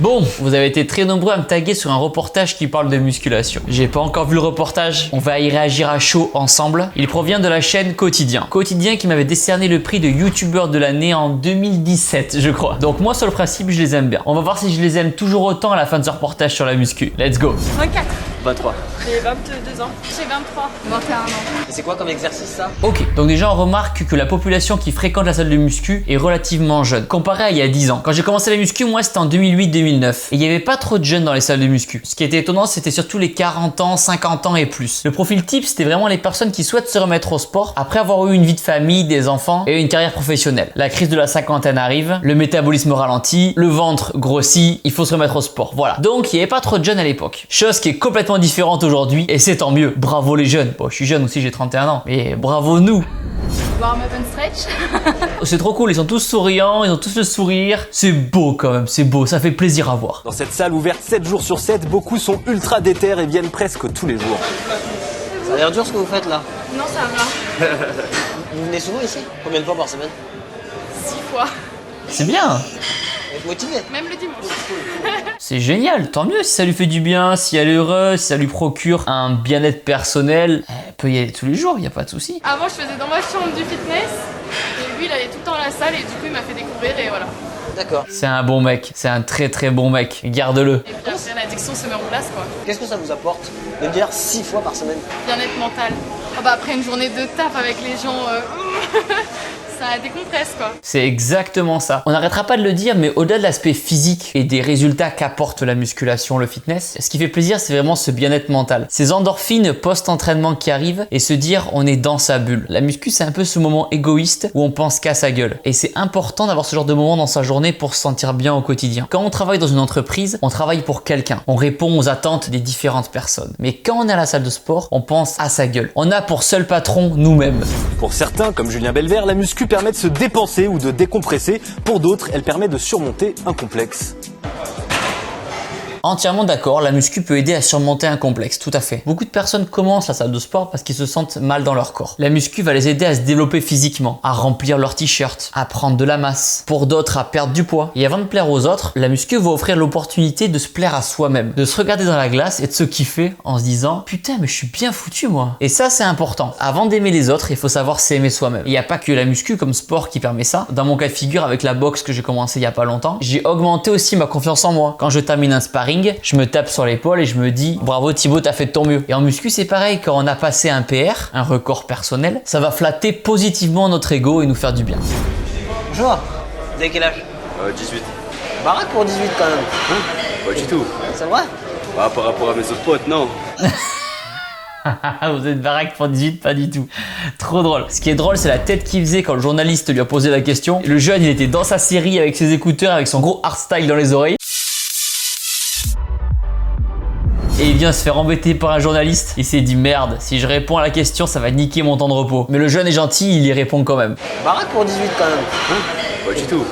Bon, vous avez été très nombreux à me taguer sur un reportage qui parle de musculation. J'ai pas encore vu le reportage, on va y réagir à chaud ensemble. Il provient de la chaîne Quotidien. Quotidien qui m'avait décerné le prix de youtubeur de l'année en 2017, je crois. Donc moi sur le principe, je les aime bien. On va voir si je les aime toujours autant à la fin de ce reportage sur la muscu. Let's go. 24. 23. J'ai 22 ans. J'ai 23. 21 ans. Et c'est quoi comme exercice ça? Ok, donc déjà on remarque que la population qui fréquente la salle de muscu est relativement jeune, comparé à il y a 10 ans. Quand j'ai commencé la muscu, moi c'était en 2008-2009. Et il n'y avait pas trop de jeunes dans les salles de muscu. Ce qui était étonnant, c'était surtout les 40 ans, 50 ans et plus. Le profil type, c'était vraiment les personnes qui souhaitent se remettre au sport après avoir eu une vie de famille, des enfants et une carrière professionnelle. La crise de la cinquantaine arrive, le métabolisme ralentit, le ventre grossit, il faut se remettre au sport. Voilà. Donc il n'y avait pas trop de jeunes à l'époque. Chose qui est complètement différente aujourd'hui et c'est tant mieux. Bravo les jeunes. Bon, je suis jeune aussi, j'ai 31 ans. Mais bravo nous. Warm up and stretch. C'est trop cool, ils sont tous souriants, ils ont tous le sourire. C'est beau quand même, c'est beau, ça fait plaisir à voir. Dans cette salle ouverte 7 jours sur 7, beaucoup sont ultra déter et viennent presque tous les jours. Ça a l'air dur ce que vous faites là. Non, ça va. Vous venez souvent ici? Combien de fois par semaine? 6 fois. C'est bien. Vous êtes motivé? Même le dimanche. C'est génial, tant mieux si ça lui fait du bien, si elle est heureuse, si ça lui procure un bien-être personnel. Elle peut y aller tous les jours, il n'y a pas de souci. Avant, je faisais dans ma chambre du fitness. Et lui, il allait tout le temps à la salle et du coup, il m'a fait découvrir et voilà. D'accord. C'est un bon mec, c'est un très très bon mec, garde-le. Et puis après, l'addiction se met en place, quoi. Qu'est-ce que ça vous apporte de le dire 6 fois par semaine? Bien-être mental. Oh, bah, après une journée de taf avec les gens, ça décompresse, quoi. C'est exactement ça. On n'arrêtera pas de le dire, mais au-delà de l'aspect physique et des résultats qu'apporte la musculation, le fitness, ce qui fait plaisir, c'est vraiment ce bien-être mental. Ces endorphines post-entraînement qui arrivent et se dire on est dans sa bulle. La muscu, c'est un peu ce moment égoïste où on pense qu'à sa gueule. Et c'est important d'avoir ce genre de moment dans sa journée pour se sentir bien au quotidien. Quand on travaille dans une entreprise, on travaille pour quelqu'un. On répond aux attentes des différentes personnes. Mais quand on est à la salle de sport, on pense à sa gueule. On a pour seul patron nous-mêmes. Pour certains, comme Julien Belvert, la muscu permet de se dépenser ou de décompresser. Pour d'autres, elle permet de surmonter un complexe. Entièrement d'accord, la muscu peut aider à surmonter un complexe, tout à fait. Beaucoup de personnes commencent la salle de sport parce qu'ils se sentent mal dans leur corps. La muscu va les aider à se développer physiquement, à remplir leur t-shirt, à prendre de la masse. Pour d'autres, à perdre du poids. Et avant de plaire aux autres, la muscu va offrir l'opportunité de se plaire à soi-même, de se regarder dans la glace et de se kiffer en se disant « Putain, mais je suis bien foutu moi ». Et ça, c'est important. Avant d'aimer les autres, il faut savoir s'aimer soi-même. Il n'y a pas que la muscu comme sport qui permet ça. Dans mon cas de figure, avec la boxe que j'ai commencé il y a pas longtemps, j'ai augmenté aussi ma confiance en moi. Quand je termine un sparring, je me tape sur l'épaule et je me dis bravo Thibaut, t'as fait de ton mieux. Et en muscu c'est pareil, quand on a passé un PR, un record personnel, ça va flatter positivement notre ego et nous faire du bien. Bonjour. Vous avez quel âge? 18. Baraque pour 18 quand même. Pas du tout. C'est vrai? Bah, par rapport à mes autres potes, non. Vous êtes baraque pour 18, pas du tout. Trop drôle. Ce qui est drôle, c'est la tête qu'il faisait quand le journaliste lui a posé la question. Le jeune, il était dans sa série avec ses écouteurs, avec son gros hardstyle dans les oreilles. Et il vient se faire embêter par un journaliste. Il s'est dit merde, si je réponds à la question, ça va niquer mon temps de repos. Mais le jeune est gentil, il y répond quand même. Baraque pour 18 quand même. Pas du tout.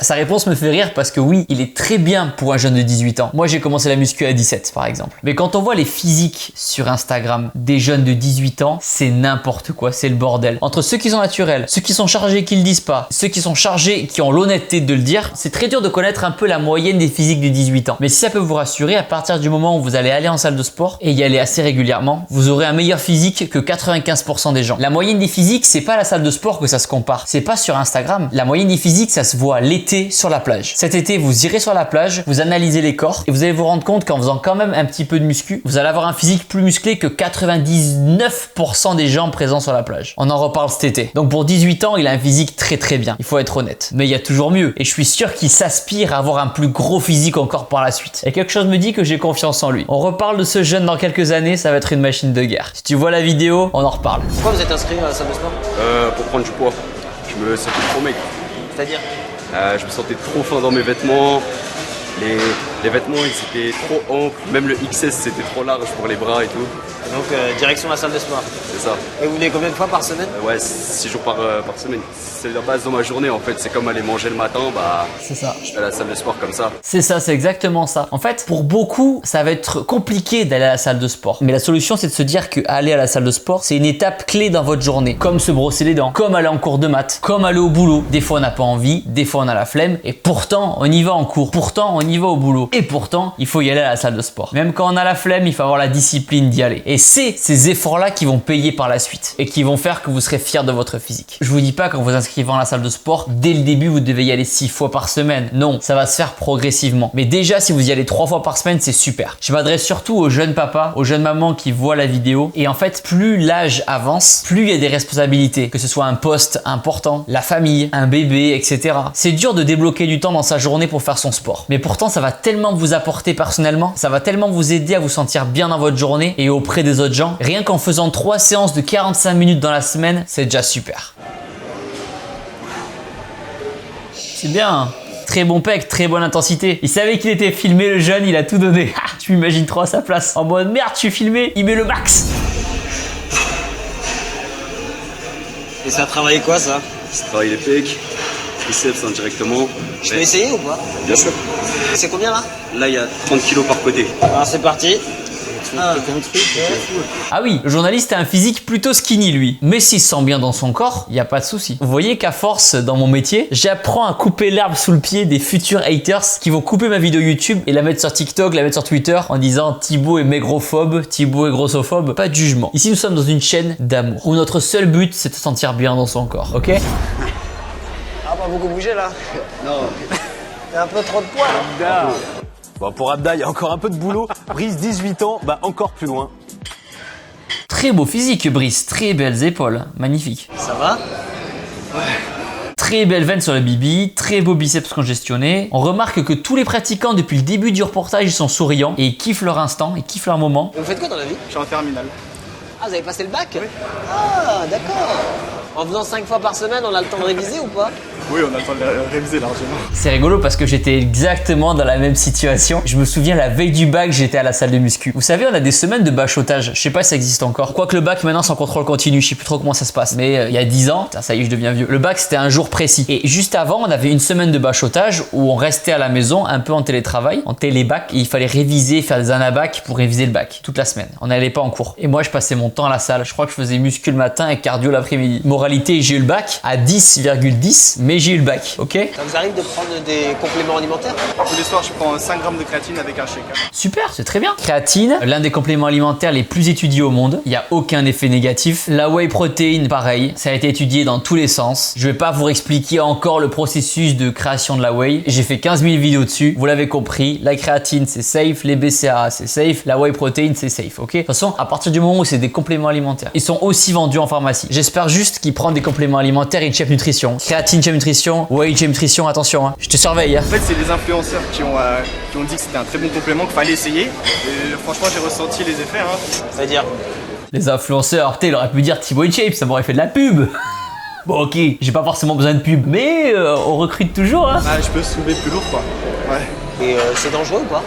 Sa réponse me fait rire parce que oui, il est très bien pour un jeune de 18 ans. Moi, j'ai commencé la muscu à 17 par exemple. Mais quand on voit les physiques sur Instagram des jeunes de 18 ans, c'est n'importe quoi, c'est le bordel. Entre ceux qui sont naturels, ceux qui sont chargés qui le disent pas, ceux qui sont chargés qui ont l'honnêteté de le dire, c'est très dur de connaître un peu la moyenne des physiques de 18 ans. Mais si ça peut vous rassurer, à partir du moment où vous allez aller en salle de sport et y aller assez régulièrement, vous aurez un meilleur physique que 95% des gens. La moyenne des physiques, c'est pas à la salle de sport que ça se compare. C'est pas sur Instagram. La moyenne des physiques, ça se voit l'été sur la plage. Cet été, vous irez sur la plage, vous analysez les corps et vous allez vous rendre compte qu'en faisant quand même un petit peu de muscu, vous allez avoir un physique plus musclé que 99% des gens présents sur la plage. On en reparle cet été. Donc pour 18 ans, il a un physique très très bien. Il faut être honnête. Mais il y a toujours mieux. Et je suis sûr qu'il s'aspire à avoir un plus gros physique encore par la suite. Et quelque chose me dit que j'ai confiance en lui. On reparle de ce jeune dans quelques années, ça va être une machine de guerre. Si tu vois la vidéo, on en reparle. Pourquoi vous êtes inscrit à la salle de sport? Pour prendre du poids. Je me sentais trop maigre. C'est-à-dire? Je me sentais trop fin dans mes vêtements. Les vêtements, ils étaient trop amples. Même le XS, c'était trop large pour les bras et tout. Et donc, direction la salle de sport. C'est ça. Et vous venez combien de fois par semaine? Ouais, 6 jours par semaine. C'est la base de ma journée en fait. C'est comme aller manger le matin, bah. C'est ça. Je vais à la salle de sport comme ça. C'est ça, c'est exactement ça. En fait, pour beaucoup, ça va être compliqué d'aller à la salle de sport. Mais la solution, c'est de se dire que aller à la salle de sport, c'est une étape clé dans votre journée. Comme se brosser les dents, comme aller en cours de maths, comme aller au boulot. Des fois, on n'a pas envie, des fois, on a la flemme. Et pourtant, on y va en cours. Pourtant, on y va au boulot. Et pourtant, il faut y aller à la salle de sport. Même quand on a la flemme, il faut avoir la discipline d'y aller. Et c'est ces efforts-là qui vont payer par la suite et qui vont faire que vous serez fier de votre physique. Je vous dis pas qu'en vous inscrivant à la salle de sport, dès le début, vous devez y aller 6 fois par semaine. Non, ça va se faire progressivement. Mais déjà, si vous y allez 3 fois par semaine, c'est super. Je m'adresse surtout aux jeunes papas, aux jeunes mamans qui voient la vidéo. Et en fait, plus l'âge avance, plus il y a des responsabilités. Que ce soit un poste important, la famille, un bébé, etc. C'est dur de débloquer du temps dans sa journée pour faire son sport. Mais pourtant, ça va tellement vous apporter personnellement, ça va tellement vous aider à vous sentir bien dans votre journée et auprès des autres gens. Rien qu'en faisant 3 séances de 45 minutes dans la semaine, c'est déjà super. C'est bien. Très bon pec, très bonne intensité. Il savait qu'il était filmé, le jeune, il a tout donné. Je m'imagine trop à sa place. En mode merde, je suis filmé, il met le max. Et ça a travaillé quoi ça? Ça travaille les pecs, biceps indirectement. Je peux essayer ou pas? Bien sûr. C'est combien là? Là, il y a 30 kilos par côté. Alors c'est parti. Ah oui, le journaliste a un physique plutôt skinny lui. Mais s'il se sent bien dans son corps, il n'y a pas de souci. Vous voyez qu'à force, dans mon métier, j'apprends à couper l'herbe sous le pied des futurs haters qui vont couper ma vidéo YouTube et la mettre sur TikTok, la mettre sur Twitter en disant Thibaut est maigrophobe, Thibaut est grossophobe. Pas de jugement. Ici, nous sommes dans une chaîne d'amour où notre seul but, c'est de se sentir bien dans son corps, ok? Ah, pas beaucoup bougé là. Non. Il y a un peu trop de poids là. Bon, pour Abda, il y a encore un peu de boulot. Brice, 18 ans, bah encore plus loin. Très beau physique, Brice. Très belles épaules. Magnifique. Ça va? Très belle veine sur le bibi, très beau biceps congestionné. On remarque que tous les pratiquants depuis le début du reportage, ils sont souriants et ils kiffent leur instant, ils kiffent leur moment. Vous faites quoi dans la vie? Je suis en terminale. Ah, vous avez passé le bac? Oui. Ah, d'accord. En faisant 5 fois par semaine, on a le temps de réviser ou pas? Oui, on a le temps de réviser largement. C'est rigolo parce que j'étais exactement dans la même situation. Je me souviens la veille du bac, j'étais à la salle de muscu. Vous savez, on a des semaines de bachotage. Je sais pas si ça existe encore. Quoique le bac maintenant c'est en contrôle continu, je sais plus trop comment ça se passe. Mais il y a 10 ans, ça y est, je deviens vieux. Le bac c'était un jour précis. Et juste avant, on avait une semaine de bachotage où on restait à la maison un peu en télétravail, en télébac. Et il fallait réviser, faire des anabacs pour réviser le bac toute la semaine. On n'allait pas en cours. Et moi, je passais mon temps à la salle. Je crois que je faisais muscu le matin et cardio l'après-midi. Moralité, j'ai eu le bac à 10,10, mais j'ai eu le bac, ok? Ça vous arrive de prendre des compléments alimentaires? Tous les soirs, je prends 5 grammes de créatine avec un shaker. Super, c'est très bien. Créatine, l'un des compléments alimentaires les plus étudiés au monde. Il n'y a aucun effet négatif. La whey protein, pareil. Ça a été étudié dans tous les sens. Je vais pas vous expliquer encore le processus de création de la whey. J'ai fait 15 000 vidéos dessus. Vous l'avez compris. La créatine, c'est safe. Les BCAA, c'est safe. La whey protein, c'est safe, ok? De toute façon, à partir du moment où c'est des compléments alimentaires, ils sont aussi vendus en pharmacie. J'espère juste qu'ils prennent des compléments alimentaires et Chef Nutrition. Créatine, Chef Nutrition. Whey, Chef Nutrition, attention, hein. Je te surveille. Hein. En fait, c'est les influenceurs qui ont dit que c'était un très bon complément, qu'il fallait essayer. Et franchement, j'ai ressenti les effets. Hein. C'est-à-dire? Les influenceurs, putain, il aurait pu dire Thibaut Shape, ça m'aurait fait de la pub. Bon, ok, j'ai pas forcément besoin de pub, mais on recrute toujours, hein. Ah, je peux soulever plus lourd, quoi. Ouais. Et c'est dangereux ou pas?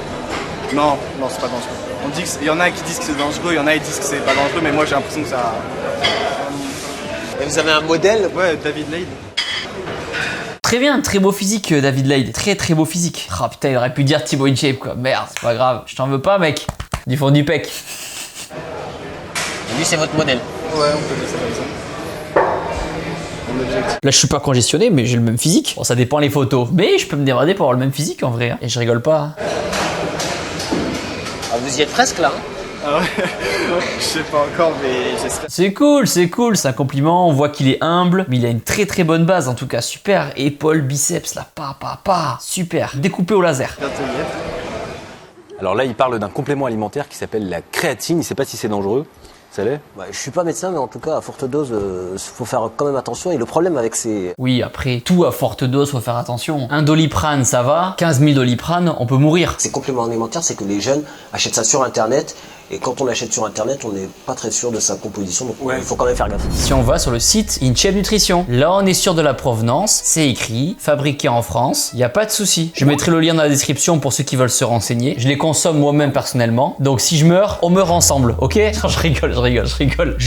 Non, c'est pas dangereux. On dit il y en a qui disent que c'est dangereux, il y en a qui disent que c'est pas dangereux, mais moi j'ai l'impression que ça. Et vous avez un modèle? Ouais, David Lade. Très bien, très beau physique, David Lade. Très très beau physique. Ah putain, il aurait pu dire Thibaut InShape, quoi. Merde, c'est pas grave. Je t'en veux pas, mec. Du fond du pec. Lui, c'est votre modèle. Ouais, on peut dire ça comme ça. Mon objectif. Là, je suis pas congestionné, mais j'ai le même physique. Bon, ça dépend les photos. Mais je peux me démerder pour avoir le même physique en vrai. Hein. Et je rigole pas. Hein. Ah, vous y êtes presque là, hein? Ah ouais. Je sais pas encore, mais j'espère. C'est cool, c'est un compliment. On voit qu'il est humble, mais il a une très très bonne base en tout cas. Super. Épaules, biceps, là, pa. Super. Découpé au laser. Bientôt y être. Alors là, il parle d'un complément alimentaire qui s'appelle la créatine. Il ne sait pas si c'est dangereux. Ça l'est? Bah, je suis pas médecin, mais en tout cas, à forte dose, faut faire quand même attention. Et le problème avec ces... Oui, après, tout à forte dose, faut faire attention. Un Doliprane, ça va. 15 000 Doliprane, on peut mourir. Ces compléments alimentaires, c'est que les jeunes achètent ça sur Internet. Et quand on l'achète sur Internet, on n'est pas très sûr de sa composition. Donc il faut quand même faire gaffe. Si on va sur le site InShape Nutrition, là on est sûr de la provenance, c'est écrit, fabriqué en France, il n'y a pas de souci. Je mettrai le lien dans la description pour ceux qui veulent se renseigner. Je les consomme moi-même personnellement, donc si je meurs, on meurt ensemble, ok? Je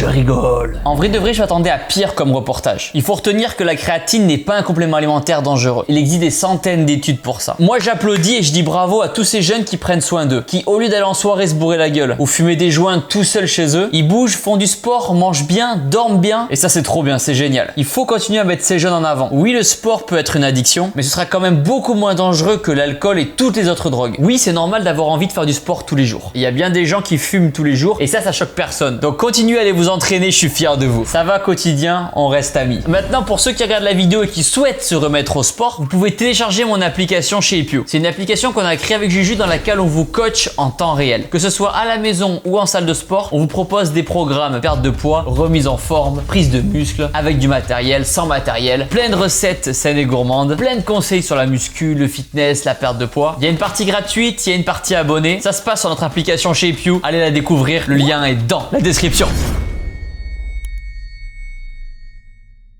rigole. En vrai de vrai, je m'attendais à pire comme reportage. Il faut retenir que la créatine n'est pas un complément alimentaire dangereux. Il existe des centaines d'études pour ça. Moi j'applaudis et je dis bravo à tous ces jeunes qui prennent soin d'eux, qui au lieu d'aller en soirée se bourrer la gueule, ou fumer des joints tout seul chez eux. Ils bougent, font du sport, mangent bien, dorment bien. Et ça, c'est trop bien, c'est génial. Il faut continuer à mettre ces jeunes en avant. Oui, le sport peut être une addiction, mais ce sera quand même beaucoup moins dangereux que l'alcool et toutes les autres drogues. Oui, c'est normal d'avoir envie de faire du sport tous les jours. Il y a bien des gens qui fument tous les jours et ça choque personne. Donc continuez à aller vous entraîner, je suis fier de vous. Ça va quotidien, on reste amis. Maintenant, pour ceux qui regardent la vidéo et qui souhaitent se remettre au sport, vous pouvez télécharger mon application Shape You. C'est une application qu'on a créée avec Juju dans laquelle on vous coach en temps réel. Que ce soit à la maison ou en salle de sport, on vous propose des programmes perte de poids, remise en forme, prise de muscle, avec du matériel, sans matériel, plein de recettes saines et gourmandes, plein de conseils sur la muscu, le fitness, la perte de poids. Il y a une partie gratuite, il y a une partie abonnée. Ça se passe sur notre application Shape You. Allez la découvrir, le lien est dans la description.